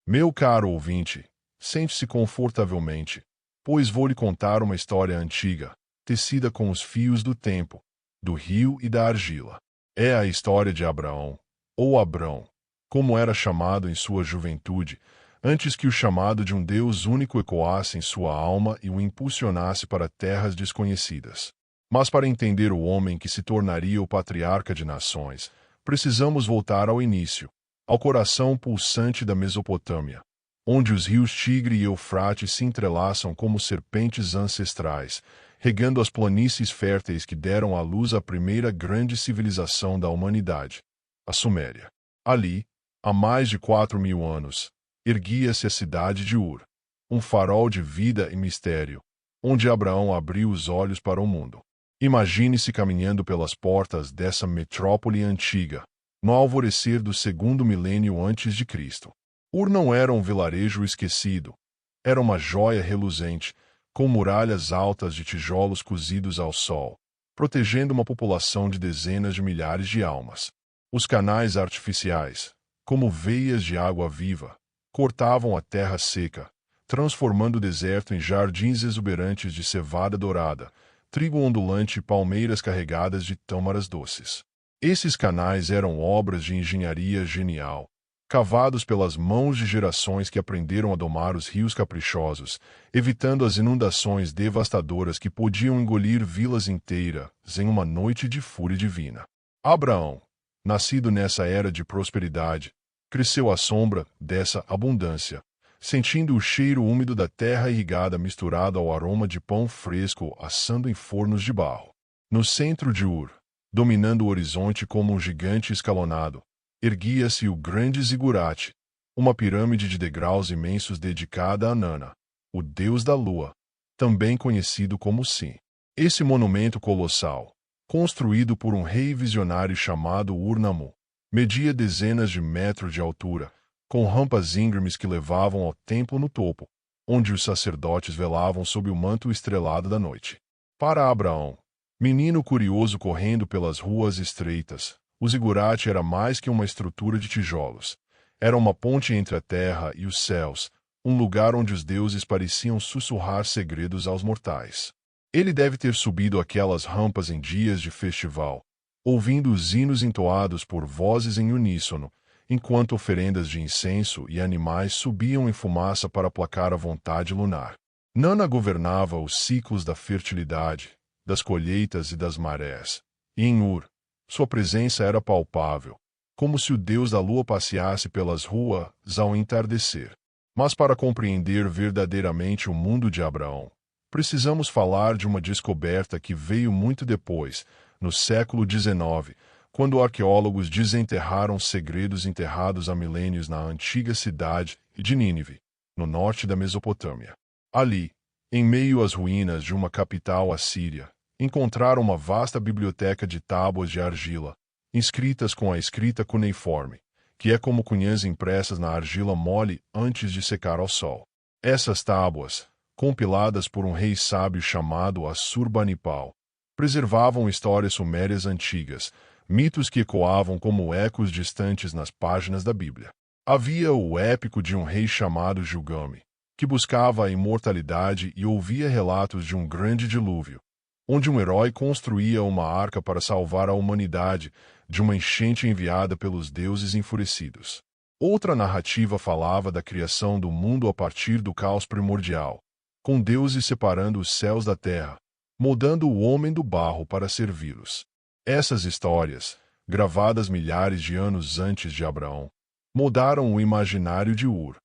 Meu caro ouvinte, sente-se confortavelmente, pois vou lhe contar uma história antiga, tecida com os fios do tempo, do rio e da argila. É a história de Abraão, ou Abrão, como era chamado em sua juventude, antes que o chamado de um Deus único ecoasse em sua alma e o impulsionasse para terras desconhecidas. Mas para entender o homem que se tornaria o patriarca de nações, precisamos voltar ao início, ao coração pulsante da Mesopotâmia, onde os rios Tigre e Eufrates se entrelaçam como serpentes ancestrais, regando as planícies férteis que deram à luz a primeira grande civilização da humanidade, a Suméria. Ali, há mais de 4.000 anos, erguia-se a cidade de Ur, um farol de vida e mistério, onde Abraão abriu os olhos para o mundo. Imagine-se caminhando pelas portas dessa metrópole antiga, no alvorecer do segundo milênio antes de Cristo. Ur não era um vilarejo esquecido, era uma joia reluzente, com muralhas altas de tijolos cozidos ao sol, protegendo uma população de dezenas de milhares de almas. Os canais artificiais, como veias de água viva, cortavam a terra seca, transformando o deserto em jardins exuberantes de cevada dourada, trigo ondulante e palmeiras carregadas de tâmaras doces. Esses canais eram obras de engenharia genial, cavados pelas mãos de gerações que aprenderam a domar os rios caprichosos, evitando as inundações devastadoras que podiam engolir vilas inteiras em uma noite de fúria divina. Abraão, nascido nessa era de prosperidade, cresceu à sombra dessa abundância, sentindo o cheiro úmido da terra irrigada misturado ao aroma de pão fresco assando em fornos de barro. No centro de Ur, dominando o horizonte como um gigante escalonado, erguia-se o grande zigurate, uma pirâmide de degraus imensos dedicada a Nana, o deus da lua, também conhecido como Sin. Esse monumento colossal, construído por um rei visionário chamado Ur-Nammu, media dezenas de metros de altura, com rampas íngremes que levavam ao templo no topo, onde os sacerdotes velavam sob o manto estrelado da noite. Para Abraão, menino curioso correndo pelas ruas estreitas, o zigurate era mais que uma estrutura de tijolos. Era uma ponte entre a terra e os céus, um lugar onde os deuses pareciam sussurrar segredos aos mortais. Ele deve ter subido aquelas rampas em dias de festival, ouvindo os hinos entoados por vozes em uníssono, enquanto oferendas de incenso e animais subiam em fumaça para aplacar a vontade lunar. Nana governava os ciclos da fertilidade, das colheitas e das marés. E em Ur, sua presença era palpável, como se o deus da lua passeasse pelas ruas ao entardecer. Mas para compreender verdadeiramente o mundo de Abraão, precisamos falar de uma descoberta que veio muito depois, no século XIX, quando arqueólogos desenterraram segredos enterrados há milênios na antiga cidade de Nínive, no norte da Mesopotâmia. Ali, em meio às ruínas de uma capital assíria, encontraram uma vasta biblioteca de tábuas de argila, inscritas com a escrita cuneiforme, que é como cunhãs impressas na argila mole antes de secar ao sol. Essas tábuas, compiladas por um rei sábio chamado Assurbanipal, preservavam histórias sumérias antigas, mitos que ecoavam como ecos distantes nas páginas da Bíblia. Havia o épico de um rei chamado Gilgamesh, que buscava a imortalidade e ouvia relatos de um grande dilúvio, onde um herói construía uma arca para salvar a humanidade de uma enchente enviada pelos deuses enfurecidos. Outra narrativa falava da criação do mundo a partir do caos primordial, com deuses separando os céus da terra, moldando o homem do barro para servi-los. Essas histórias, gravadas milhares de anos antes de Abraão, moldaram o imaginário de Ur.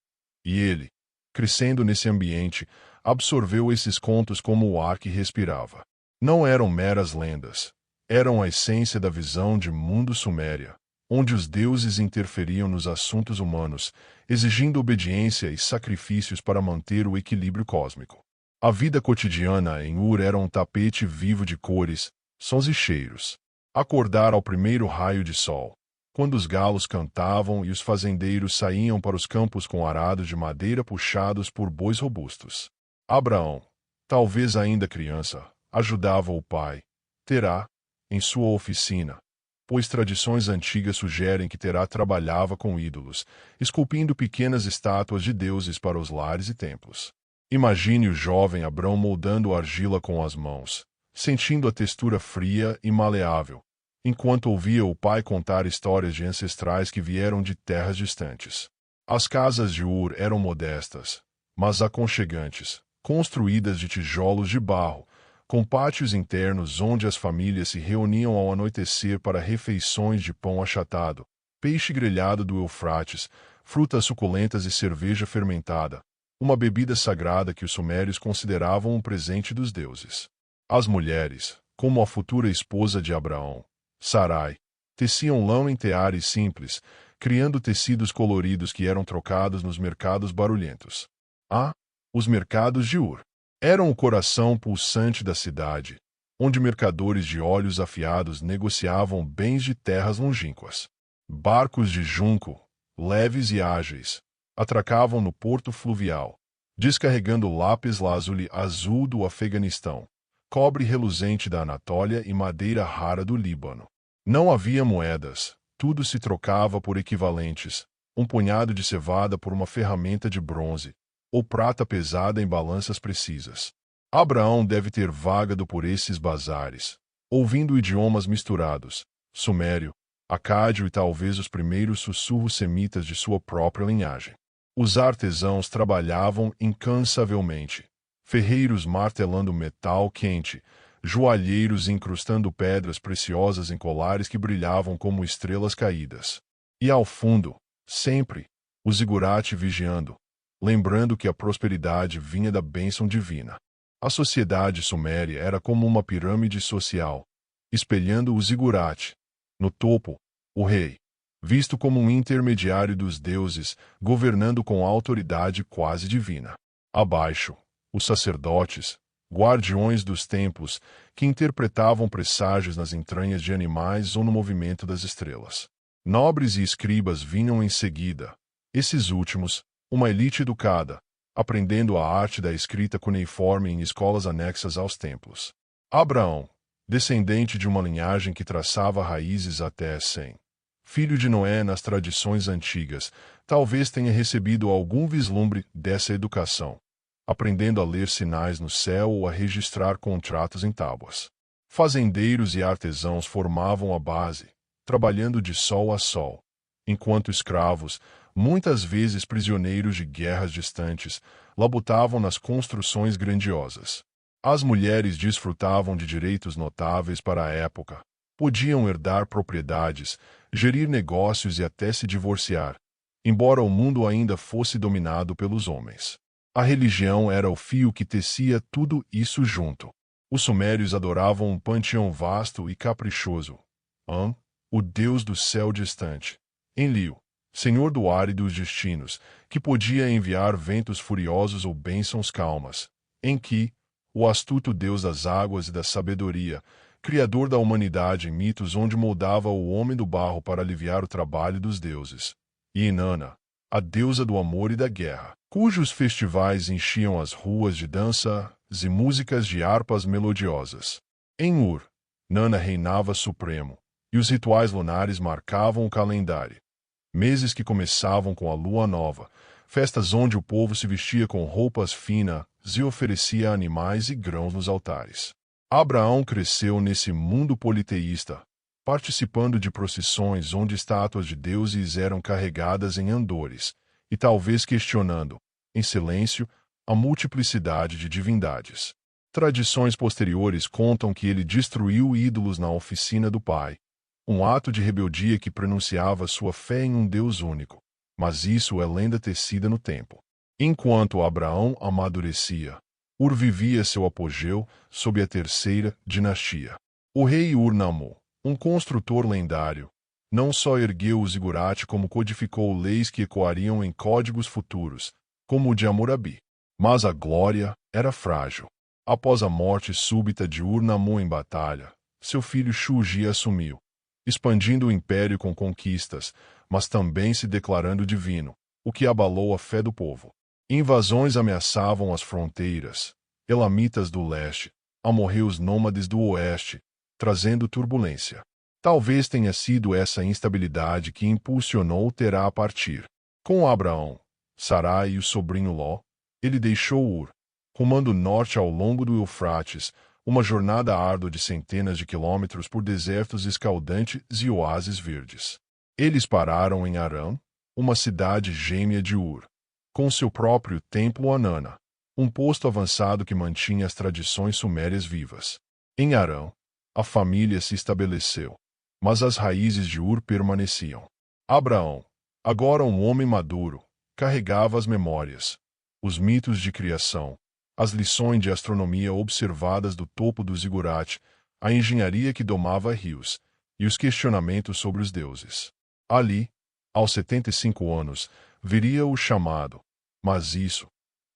E ele, crescendo nesse ambiente, absorveu esses contos como o ar que respirava. Não eram meras lendas, eram a essência da visão de mundo suméria, onde os deuses interferiam nos assuntos humanos, exigindo obediência e sacrifícios para manter o equilíbrio cósmico. A vida cotidiana em Ur era um tapete vivo de cores, sons e cheiros. Acordar ao primeiro raio de sol, quando os galos cantavam e os fazendeiros saíam para os campos com arados de madeira puxados por bois robustos. Abraão, talvez ainda criança, ajudava o pai, Terá, em sua oficina, pois tradições antigas sugerem que Terá trabalhava com ídolos, esculpindo pequenas estátuas de deuses para os lares e templos. Imagine o jovem Abrão moldando argila com as mãos, sentindo a textura fria e maleável, enquanto ouvia o pai contar histórias de ancestrais que vieram de terras distantes. As casas de Ur eram modestas, mas aconchegantes, construídas de tijolos de barro, com pátios internos onde as famílias se reuniam ao anoitecer para refeições de pão achatado, peixe grelhado do Eufrates, frutas suculentas e cerveja fermentada, uma bebida sagrada que os sumérios consideravam um presente dos deuses. As mulheres, como a futura esposa de Abraão, Sarai, teciam lã em teares simples, criando tecidos coloridos que eram trocados nos mercados barulhentos. Os mercados de Ur eram o coração pulsante da cidade, onde mercadores de olhos afiados negociavam bens de terras longínquas. Barcos de junco, leves e ágeis, atracavam no porto fluvial, descarregando lápis-lazuli azul do Afeganistão, cobre reluzente da Anatólia e madeira rara do Líbano. Não havia moedas, tudo se trocava por equivalentes, um punhado de cevada por uma ferramenta de bronze, ou prata pesada em balanças precisas. Abraão deve ter vagado por esses bazares, ouvindo idiomas misturados, sumério, acádio e talvez os primeiros sussurros semitas de sua própria linhagem. Os artesãos trabalhavam incansavelmente, ferreiros martelando metal quente, joalheiros incrustando pedras preciosas em colares que brilhavam como estrelas caídas. E ao fundo, sempre, o zigurate vigiando, lembrando que a prosperidade vinha da bênção divina. A sociedade suméria era como uma pirâmide social, espelhando o zigurate. No topo, o rei, visto como um intermediário dos deuses, governando com autoridade quase divina. Abaixo, os sacerdotes, guardiões dos templos, que interpretavam presságios nas entranhas de animais ou no movimento das estrelas. Nobres e escribas vinham em seguida, esses últimos, uma elite educada, aprendendo a arte da escrita cuneiforme em escolas anexas aos templos. Abraão, descendente de uma linhagem que traçava raízes até Sem, filho de Noé nas tradições antigas, talvez tenha recebido algum vislumbre dessa educação, aprendendo a ler sinais no céu ou a registrar contratos em tábuas. Fazendeiros e artesãos formavam a base, trabalhando de sol a sol, enquanto escravos, muitas vezes prisioneiros de guerras distantes, labutavam nas construções grandiosas. As mulheres desfrutavam de direitos notáveis para a época, podiam herdar propriedades, gerir negócios e até se divorciar, embora o mundo ainda fosse dominado pelos homens. A religião era o fio que tecia tudo isso junto. Os sumérios adoravam um panteão vasto e caprichoso. O deus do céu distante. Enlil, senhor do ar e dos destinos, que podia enviar ventos furiosos ou bênçãos calmas. Enki, o astuto deus das águas e da sabedoria, criador da humanidade em mitos onde moldava o homem do barro para aliviar o trabalho dos deuses. E Inanna, a deusa do amor e da guerra, cujos festivais enchiam as ruas de danças e músicas de harpas melodiosas. Em Ur, Nanna reinava supremo, e os rituais lunares marcavam o calendário. Meses que começavam com a lua nova, festas onde o povo se vestia com roupas finas e oferecia animais e grãos nos altares. Abraão cresceu nesse mundo politeísta, participando de procissões onde estátuas de deuses eram carregadas em andores, e talvez questionando, em silêncio, a multiplicidade de divindades. Tradições posteriores contam que ele destruiu ídolos na oficina do pai, um ato de rebeldia que pronunciava sua fé em um Deus único, mas isso é lenda tecida no tempo. Enquanto Abraão amadurecia, Ur vivia seu apogeu sob a terceira dinastia. O rei Ur-Nammu, um construtor lendário, não só ergueu o zigurate como codificou leis que ecoariam em códigos futuros, como o de Hammurabi. Mas a glória era frágil. Após a morte súbita de Ur-Nammu em batalha, seu filho Shuji assumiu, expandindo o império com conquistas, mas também se declarando divino, o que abalou a fé do povo. Invasões ameaçavam as fronteiras, elamitas do leste, amorreus nômades do oeste, trazendo turbulência. Talvez tenha sido essa instabilidade que impulsionou Terá a partir. Com Abraão, Sarai e o sobrinho Ló, ele deixou Ur, rumando norte ao longo do Eufrates, uma jornada árdua de centenas de quilômetros por desertos escaldantes e oásis verdes. Eles pararam em Arã, uma cidade gêmea de Ur, com seu próprio templo Anana, um posto avançado que mantinha as tradições sumérias vivas. Em Arã, a família se estabeleceu, mas as raízes de Ur permaneciam. Abraão, agora um homem maduro, carregava as memórias, os mitos de criação, as lições de astronomia observadas do topo do zigurate, a engenharia que domava rios, e os questionamentos sobre os deuses. Ali, aos 75 anos, viria o chamado. Mas isso,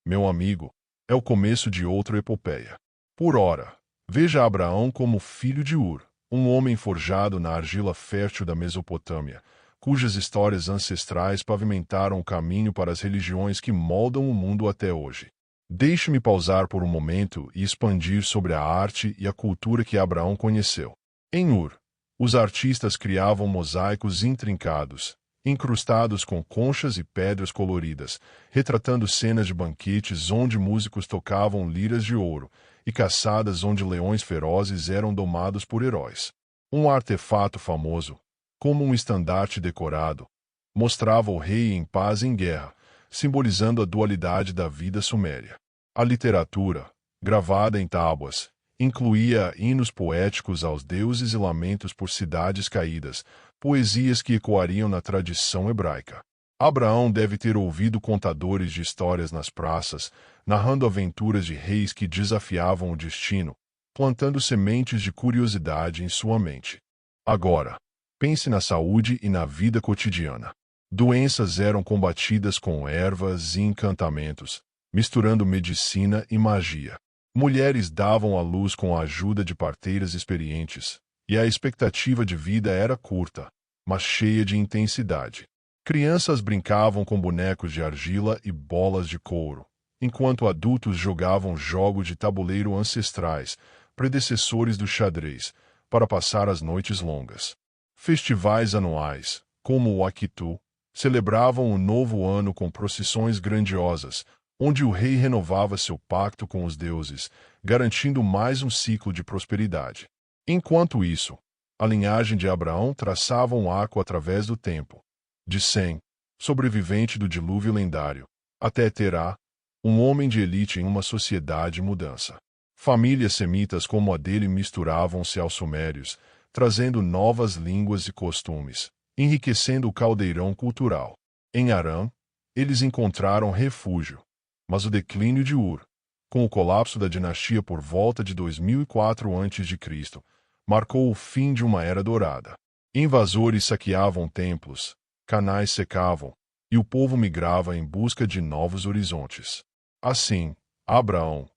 meu amigo, é o começo de outra epopeia. Por ora, veja Abraão como filho de Ur, um homem forjado na argila fértil da Mesopotâmia, cujas histórias ancestrais pavimentaram o caminho para as religiões que moldam o mundo até hoje. Deixe-me pausar por um momento e expandir sobre a arte e a cultura que Abraão conheceu. Em Ur, os artistas criavam mosaicos intrincados, incrustados com conchas e pedras coloridas, retratando cenas de banquetes onde músicos tocavam liras de ouro, e caçadas onde leões ferozes eram domados por heróis. Um artefato famoso, como um estandarte decorado, mostrava o rei em paz e em guerra, simbolizando a dualidade da vida suméria. A literatura, gravada em tábuas, incluía hinos poéticos aos deuses e lamentos por cidades caídas, poesias que ecoariam na tradição hebraica. Abraão deve ter ouvido contadores de histórias nas praças, narrando aventuras de reis que desafiavam o destino, plantando sementes de curiosidade em sua mente. Agora, pense na saúde e na vida cotidiana. Doenças eram combatidas com ervas e encantamentos, misturando medicina e magia. Mulheres davam à luz com a ajuda de parteiras experientes, e a expectativa de vida era curta, mas cheia de intensidade. Crianças brincavam com bonecos de argila e bolas de couro, enquanto adultos jogavam jogos de tabuleiro ancestrais, predecessores do xadrez, para passar as noites longas. Festivais anuais, como o Akitu, celebravam o novo ano com procissões grandiosas, onde o rei renovava seu pacto com os deuses, garantindo mais um ciclo de prosperidade. Enquanto isso, a linhagem de Abraão traçava um arco através do tempo, de Sem, sobrevivente do dilúvio lendário, até Terá, um homem de elite em uma sociedade em mudança. Famílias semitas como a dele misturavam-se aos sumérios, trazendo novas línguas e costumes, enriquecendo o caldeirão cultural. Em Arã, eles encontraram refúgio, mas o declínio de Ur, com o colapso da dinastia por volta de 2004 a.C., marcou o fim de uma era dourada. Invasores saqueavam templos, canais secavam, e o povo migrava em busca de novos horizontes. Assim, Abraão,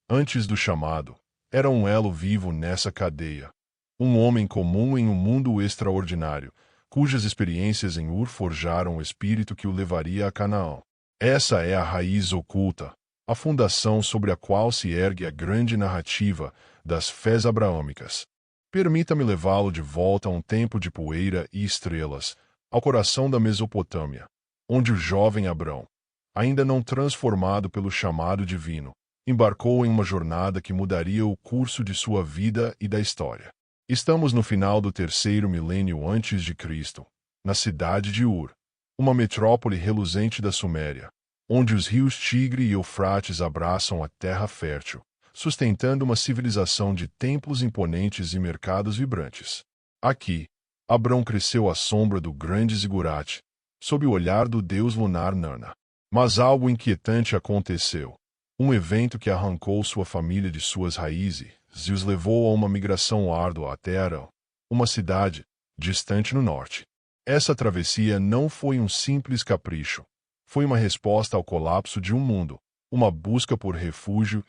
antes do chamado, era um elo vivo nessa cadeia. Um homem comum em um mundo extraordinário, cujas experiências em Ur forjaram o espírito que o levaria a Canaã. Essa é a raiz oculta, a fundação sobre a qual se ergue a grande narrativa das fés abraâmicas. Permita-me levá-lo de volta a um tempo de poeira e estrelas, ao coração da Mesopotâmia, onde o jovem Abrão, ainda não transformado pelo chamado divino, embarcou em uma jornada que mudaria o curso de sua vida e da história. Estamos no final do terceiro milênio antes de Cristo, na cidade de Ur, uma metrópole reluzente da Suméria, onde os rios Tigre e Eufrates abraçam a terra fértil, sustentando uma civilização de templos imponentes e mercados vibrantes. Aqui, Abrão cresceu à sombra do grande zigurate, sob o olhar do deus lunar Nana. Mas algo inquietante aconteceu. Um evento que arrancou sua família de suas raízes e os levou a uma migração árdua até Arã, uma cidade distante no norte. Essa travessia não foi um simples capricho. Foi uma resposta ao colapso de um mundo, uma busca por refúgio,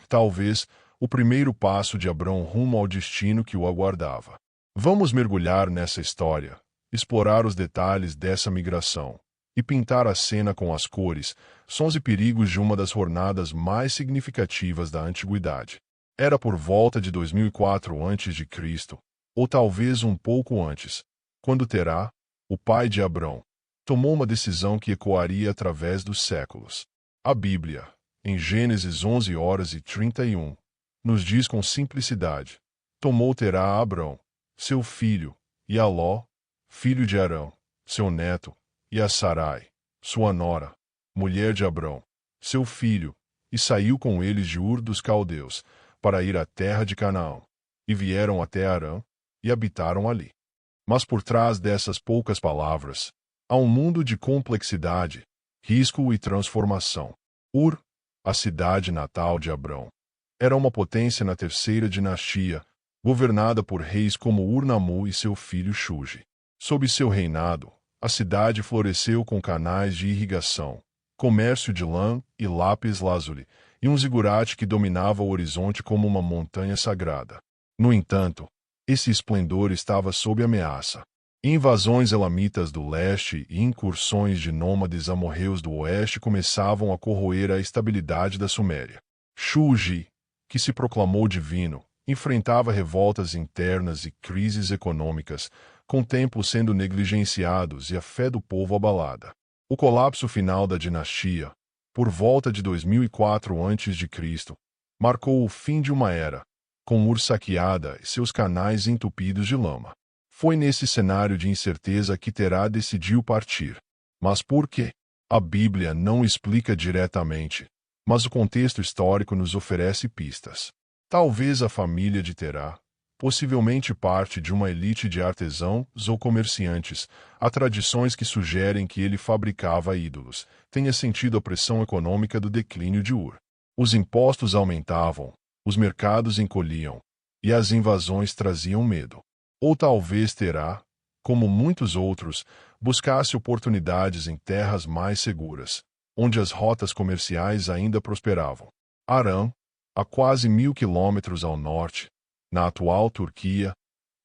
talvez o primeiro passo de Abrão rumo ao destino que o aguardava. Vamos mergulhar nessa história, explorar os detalhes dessa migração e pintar a cena com as cores, sons e perigos de uma das jornadas mais significativas da antiguidade. Era por volta de 2004 a.C., ou talvez um pouco antes, quando Terá, o pai de Abrão, tomou uma decisão que ecoaria através dos séculos. A Bíblia, em Gênesis 11:31, nos diz com simplicidade: tomou Terá a Abrão, seu filho, e a Ló, filho de Arão, seu neto, e a Sarai, sua nora, mulher de Abrão, seu filho, e saiu com eles de Ur dos Caldeus, para ir à terra de Canaã. E vieram até Arã, e habitaram ali. Mas por trás dessas poucas palavras, há um mundo de complexidade, risco e transformação. Ur, a cidade natal de Abrão, era uma potência na terceira dinastia, governada por reis como Ur-Namu e seu filho Shuji. Sob seu reinado, a cidade floresceu com canais de irrigação, comércio de lã e lápis-lazuli, e um zigurate que dominava o horizonte como uma montanha sagrada. No entanto, esse esplendor estava sob ameaça. Invasões elamitas do leste e incursões de nômades amorreus do oeste começavam a corroer a estabilidade da Suméria. Shuji, que se proclamou divino, enfrentava revoltas internas e crises econômicas, com templos sendo negligenciados e a fé do povo abalada. O colapso final da dinastia, por volta de 2004 a.C., marcou o fim de uma era, com Ur saqueada e seus canais entupidos de lama. Foi nesse cenário de incerteza que Terá decidiu partir. Mas por quê? A Bíblia não explica diretamente, mas o contexto histórico nos oferece pistas. Talvez a família de Terá, possivelmente parte de uma elite de artesãos ou comerciantes, há tradições que sugerem que ele fabricava ídolos, tenha sentido a pressão econômica do declínio de Ur. Os impostos aumentavam, os mercados encolhiam, e as invasões traziam medo. Ou talvez Terá, como muitos outros, buscasse oportunidades em terras mais seguras, onde as rotas comerciais ainda prosperavam. Arã, a quase 1.000 quilômetros ao norte, na atual Turquia,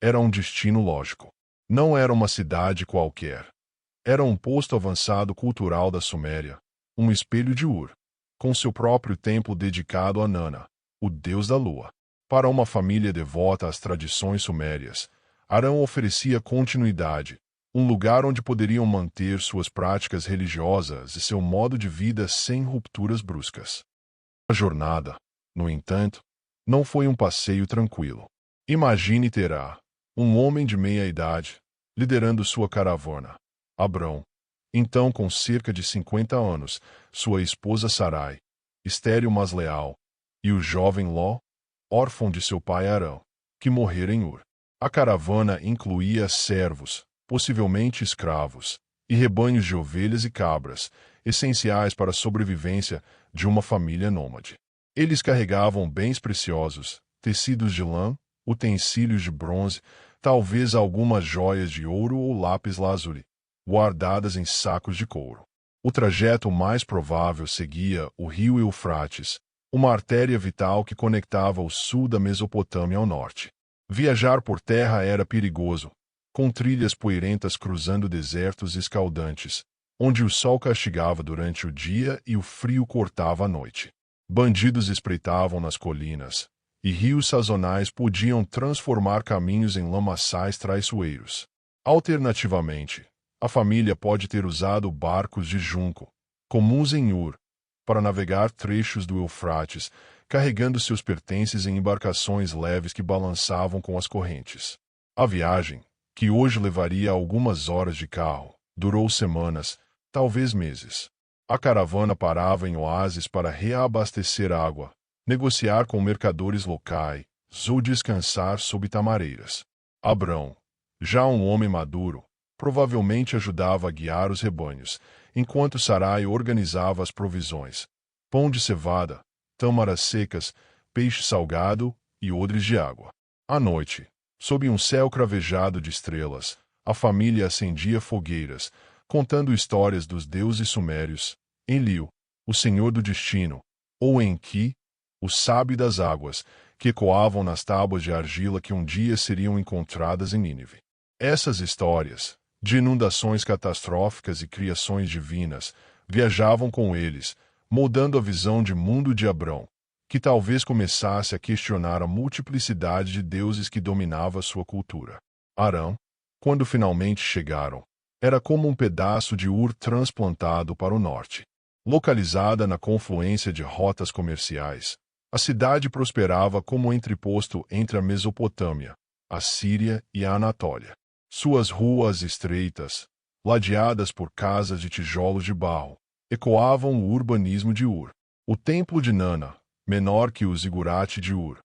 era um destino lógico. Não era uma cidade qualquer. Era um posto avançado cultural da Suméria, um espelho de Ur, com seu próprio templo dedicado a Nana, o deus da lua. Para uma família devota às tradições sumérias, Arã oferecia continuidade, um lugar onde poderiam manter suas práticas religiosas e seu modo de vida sem rupturas bruscas. A jornada, no entanto, não foi um passeio tranquilo. Imagine Terá, um homem de meia idade, liderando sua caravana. Abrão, então com cerca de 50 anos, sua esposa Sarai, estéril mas leal, e o jovem Ló, órfão de seu pai Arão, que morrera em Ur. A caravana incluía servos, possivelmente escravos, e rebanhos de ovelhas e cabras, essenciais para a sobrevivência de uma família nômade. Eles carregavam bens preciosos, tecidos de lã, utensílios de bronze, talvez algumas joias de ouro ou lápis-lazuli, guardadas em sacos de couro. O trajeto mais provável seguia o rio Eufrates, uma artéria vital que conectava o sul da Mesopotâmia ao norte. Viajar por terra era perigoso, com trilhas poeirentas cruzando desertos escaldantes, onde o sol castigava durante o dia e o frio cortava a noite. Bandidos espreitavam nas colinas, e rios sazonais podiam transformar caminhos em lamaçais traiçoeiros. Alternativamente, a família pode ter usado barcos de junco, comuns em Ur, para navegar trechos do Eufrates, carregando seus pertences em embarcações leves que balançavam com as correntes. A viagem, que hoje levaria algumas horas de carro, durou semanas, talvez meses. A caravana parava em oásis para reabastecer água, negociar com mercadores locais ou descansar sob tamareiras. Abrão, já um homem maduro, provavelmente ajudava a guiar os rebanhos, enquanto Sarai organizava as provisões: pão de cevada, tâmaras secas, peixe salgado e odres de água. À noite, sob um céu cravejado de estrelas, a família acendia fogueiras, contando histórias dos deuses sumérios, Enlil, o senhor do destino, ou Enki, o sábio das águas, que ecoavam nas tábuas de argila que um dia seriam encontradas em Nínive. Essas histórias, de inundações catastróficas e criações divinas, viajavam com eles, moldando a visão de mundo de Abrão, que talvez começasse a questionar a multiplicidade de deuses que dominava sua cultura. Arã, quando finalmente chegaram, era como um pedaço de Ur transplantado para o norte. Localizada na confluência de rotas comerciais, a cidade prosperava como entreposto entre a Mesopotâmia, a Síria e a Anatólia. Suas ruas estreitas, ladeadas por casas de tijolos de barro, ecoavam o urbanismo de Ur. O templo de Nana, menor que o zigurate de Ur,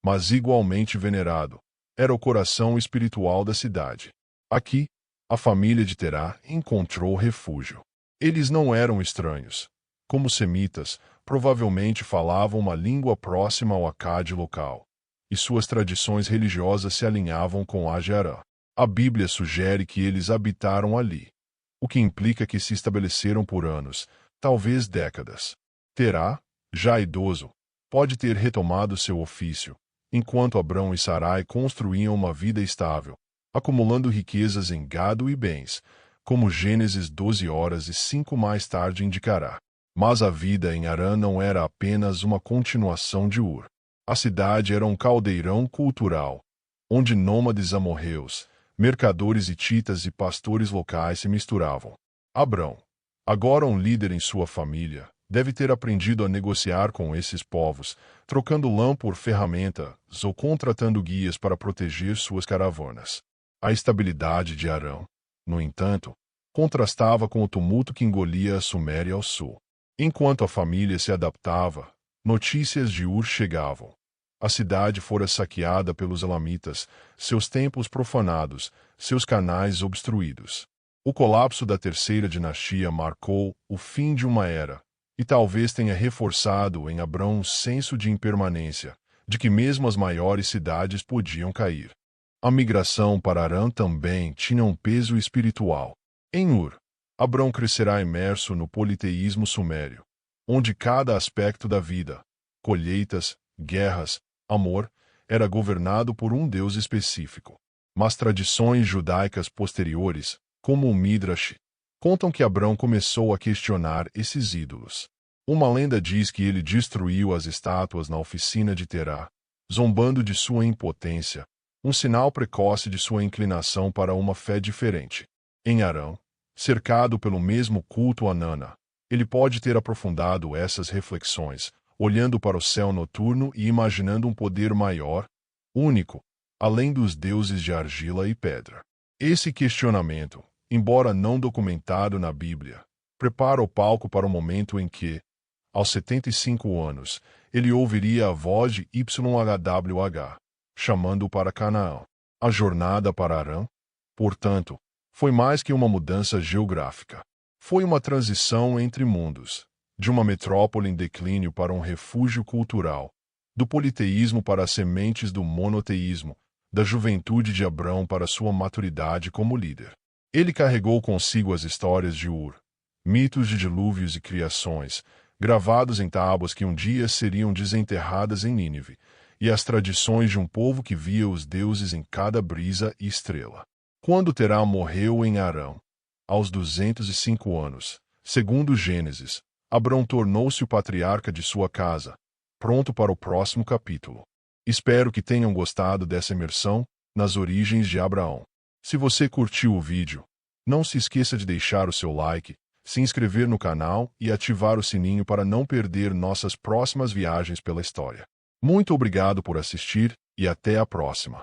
mas igualmente venerado, era o coração espiritual da cidade. Aqui, a família de Terá encontrou refúgio. Eles não eram estranhos. Como semitas, provavelmente falavam uma língua próxima ao acade local, e suas tradições religiosas se alinhavam com a de Arã. A Bíblia sugere que eles habitaram ali, o que implica que se estabeleceram por anos, talvez décadas. Terá, já idoso, pode ter retomado seu ofício, enquanto Abrão e Sarai construíam uma vida estável, acumulando riquezas em gado e bens, como Gênesis 12:05 mais tarde indicará. Mas a vida em Harã não era apenas uma continuação de Ur. A cidade era um caldeirão cultural, onde nômades amorreus, mercadores hititas e pastores locais se misturavam. Abrão, agora um líder em sua família, deve ter aprendido a negociar com esses povos, trocando lã por ferramentas ou contratando guias para proteger suas caravanas. A estabilidade de Arã, no entanto, contrastava com o tumulto que engolia a Suméria ao sul. Enquanto a família se adaptava, notícias de Ur chegavam. A cidade fora saqueada pelos elamitas, seus templos profanados, seus canais obstruídos. O colapso da terceira dinastia marcou o fim de uma era, e talvez tenha reforçado em Abrão um senso de impermanência, de que mesmo as maiores cidades podiam cair. A migração para Harã também tinha um peso espiritual. Em Ur, Abrão crescerá imerso no politeísmo sumério, onde cada aspecto da vida, colheitas, guerras, amor, era governado por um deus específico. Mas tradições judaicas posteriores, como o Midrash, contam que Abrão começou a questionar esses ídolos. Uma lenda diz que ele destruiu as estátuas na oficina de Terá, zombando de sua impotência, um sinal precoce de sua inclinação para uma fé diferente. Em Harã, cercado pelo mesmo culto a Nana, ele pode ter aprofundado essas reflexões, olhando para o céu noturno e imaginando um poder maior, único, além dos deuses de argila e pedra. Esse questionamento, embora não documentado na Bíblia, prepara o palco para o momento em que, aos 75 anos, ele ouviria a voz de YHWH, chamando-o para Canaã. A jornada para Harã, portanto, foi mais que uma mudança geográfica. Foi uma transição entre mundos, de uma metrópole em declínio para um refúgio cultural, do politeísmo para as sementes do monoteísmo, da juventude de Abrão para sua maturidade como líder. Ele carregou consigo as histórias de Ur, mitos de dilúvios e criações, gravados em tábuas que um dia seriam desenterradas em Nínive, e as tradições de um povo que via os deuses em cada brisa e estrela. Quando Terá morreu em Harã, aos 205 anos, segundo Gênesis, Abrão tornou-se o patriarca de sua casa, pronto para o próximo capítulo. Espero que tenham gostado dessa imersão nas origens de Abraão. Se você curtiu o vídeo, não se esqueça de deixar o seu like, se inscrever no canal e ativar o sininho para não perder nossas próximas viagens pela história. Muito obrigado por assistir e até a próxima.